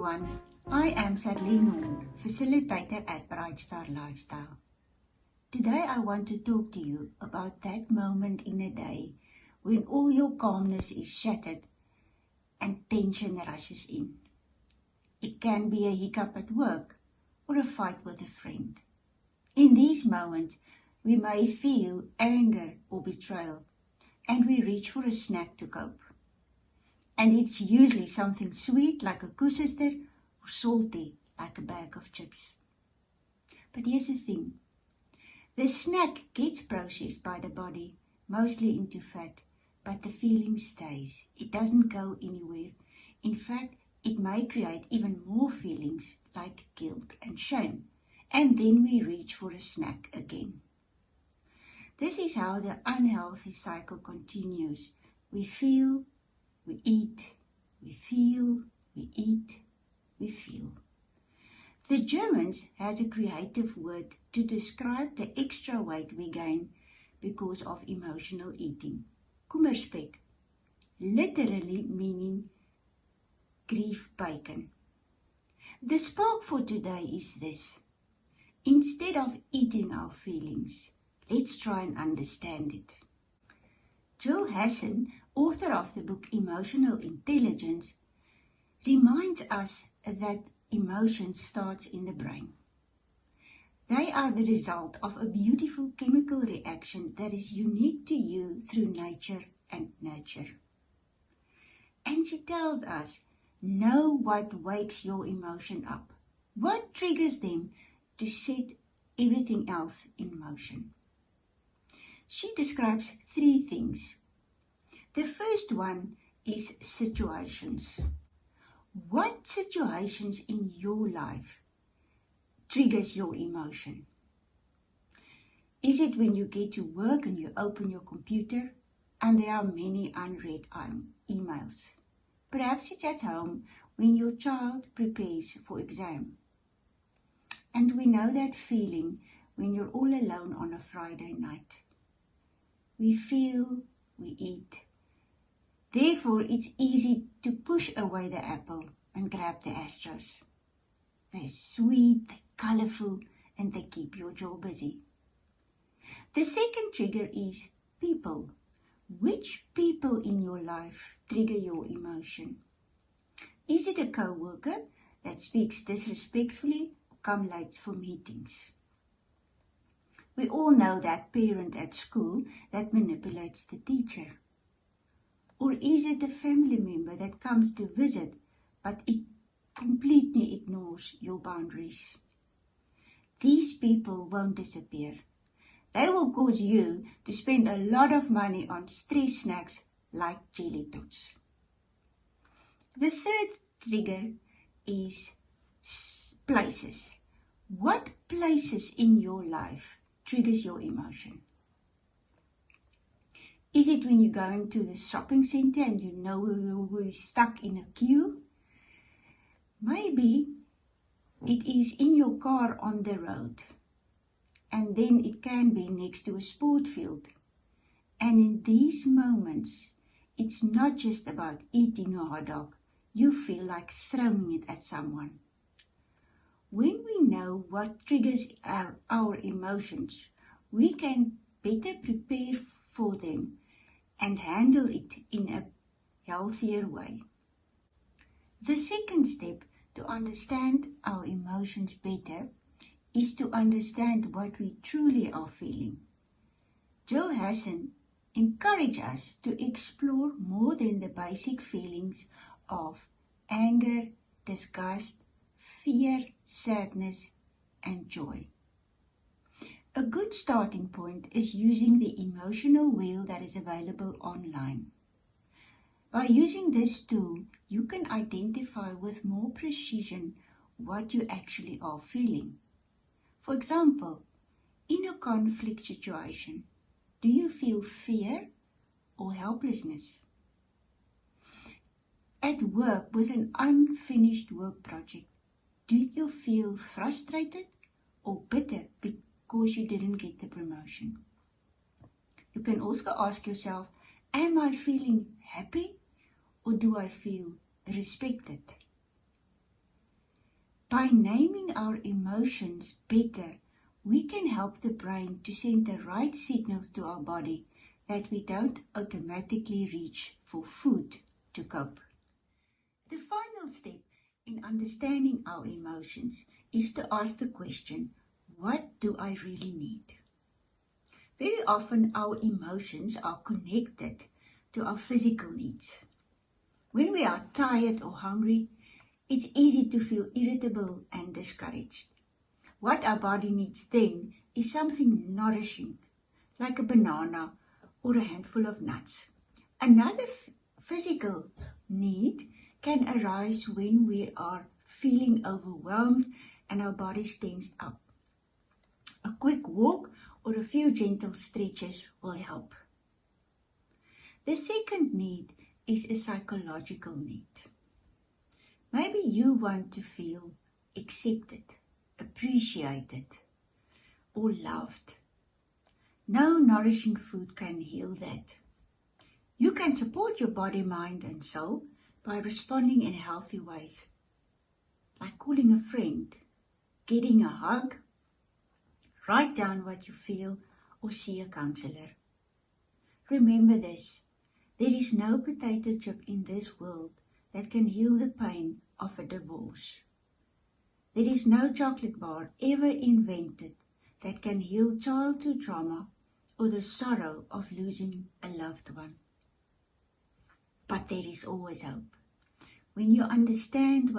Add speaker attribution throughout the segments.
Speaker 1: everyone, I am Sarlene Horn, facilitator at Brightstar Lifestyle. Today I want to talk to you about that moment in a day when all your calmness is shattered and tension rushes in. It can be a hiccup at work or a fight with a friend. In these moments, we may feel anger or betrayal, and we reach for a snack to cope. And it's usually something sweet like a koesister or salty like a bag of chips. But here's the thing. The snack gets processed by the body, mostly into fat, but the feeling stays. It doesn't go anywhere. In fact, it may create even more feelings like guilt and shame. And then we reach for a snack again. This is how the unhealthy cycle continues. We feel, we eat, we feel, we eat, we feel. The Germans has a creative word to describe the extra weight we gain because of emotional eating. Kummerspek, literally meaning grief bacon. The spark for today is this. Instead of eating our feelings, let's try and understand it. Jill Hassan, author of the book Emotional Intelligence, reminds us that emotion starts in the brain. They are the result of a beautiful chemical reaction that is unique to you through nature and nurture. And she tells us, know what wakes your emotion up, what triggers them to set everything else in motion. She describes 3 things. The first one is situations. What situations in your life triggers your emotion? Is it when you get to work and you open your computer and there are many unread emails? Perhaps it's at home when your child prepares for exam. And we know that feeling when you're all alone on a Friday night. We feel, we eat. Therefore, it's easy to push away the apple and grab the Astros. They're sweet, they're colorful, and they keep your jaw busy. The second trigger is people. Which people in your life trigger your emotion? Is it a co-worker that speaks disrespectfully or comes late for meetings? We all know that parent at school that manipulates the teacher. Or is it a family member that comes to visit, but it completely ignores your boundaries? These people won't disappear. They will cause you to spend a lot of money on stress snacks like jelly tots. The third trigger is places. What places in your life triggers your emotion? Is it when you're going to the shopping center and you know you're stuck in a queue? Maybe it is in your car on the road. And then it can be next to a sport field. And in these moments, it's not just about eating a hot dog. You feel like throwing it at someone. When we know what triggers our emotions, we can better prepare for them and handle it in a healthier way. The second step to understand our emotions better is to understand what we truly are feeling. Jill Hassan encourages us to explore more than the basic feelings of anger, disgust, fear, sadness, and joy. A good starting point is using the Emotionwheel that is available online. By using this tool, you can identify with more precision what you actually are feeling. For example, in a conflict situation, do you feel fear or helplessness? At work with an unfinished work project, do you feel frustrated or bitter because you didn't get the promotion? You can also ask yourself, am I feeling happy or do I feel respected? By naming our emotions better, we can help the brain to send the right signals to our body that we don't automatically reach for food to cope. The final step in understanding our emotions is to ask the question, what do I really need? Very often our emotions are connected to our physical needs. When we are tired or hungry, it's easy to feel irritable and discouraged. What our body needs then is something nourishing, like a banana or a handful of nuts. Another physical need can arise when we are feeling overwhelmed and our bodies tensed up. A quick walk or a few gentle stretches will help. The second need is a psychological need. Maybe you want to feel accepted, appreciated, or loved. No nourishing food can heal that. You can support your body, mind, and soul by responding in healthy ways, like calling a friend, getting a hug, write down what you feel, or see a counselor. Remember this, there is no potato chip in this world that can heal the pain of a divorce. There is no chocolate bar ever invented that can heal childhood trauma or the sorrow of losing a loved one. But there is always hope. When you understand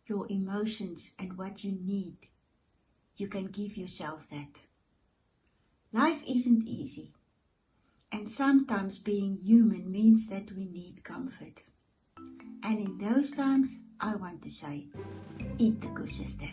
Speaker 1: your emotions and what you need, you can give yourself that. Life isn't easy, and sometimes being human means that we need comfort. And in those times, I want to say, eat the good, sister.